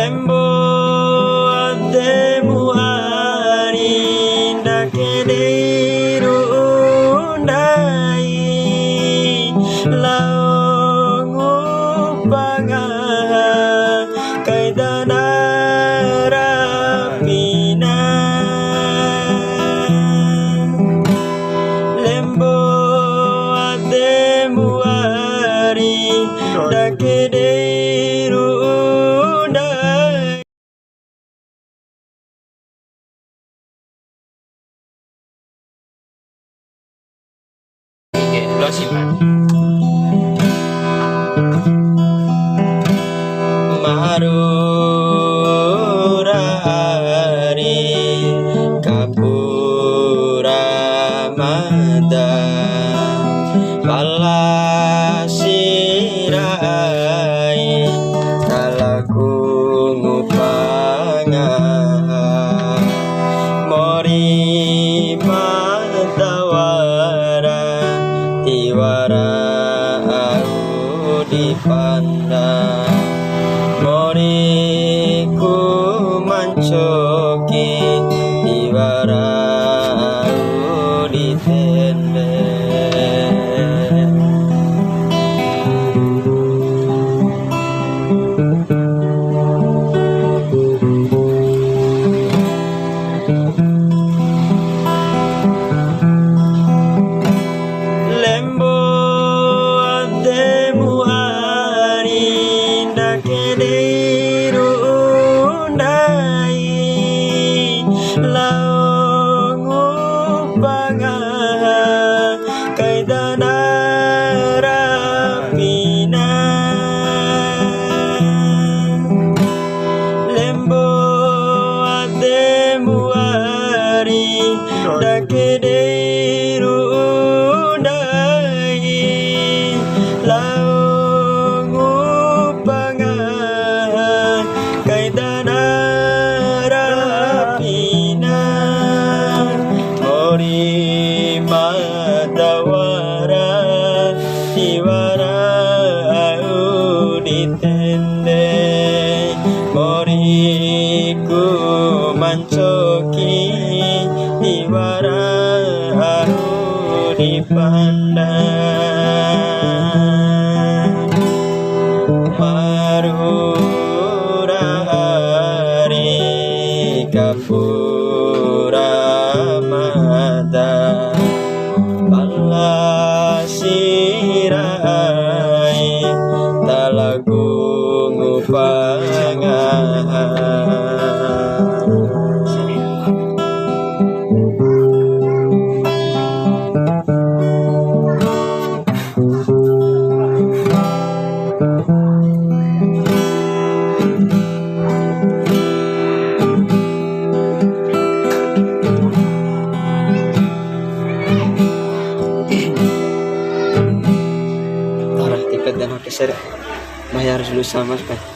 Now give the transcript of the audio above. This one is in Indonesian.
lembo ademu arinda kediru undai laungu panga kaidana rapina lembo ademu arinda kediru undai. Lo simpan. Marurari kapura mada palasirai talaku ngupanga mori matawara tiwara au dipandang mori ku mancoki tiwara au ditende lembo ademu arinda kediru undai laungu panga kaidana rapina lembo ademu arinda kediru undai laungu panga kaidana rapina mori madawara tiwara au ditende mori ku mancoki tiwara au dipandang marurari kapura mada palasirai talaku ngupanga tipet dan oke sir, bayar dulu sama sekali.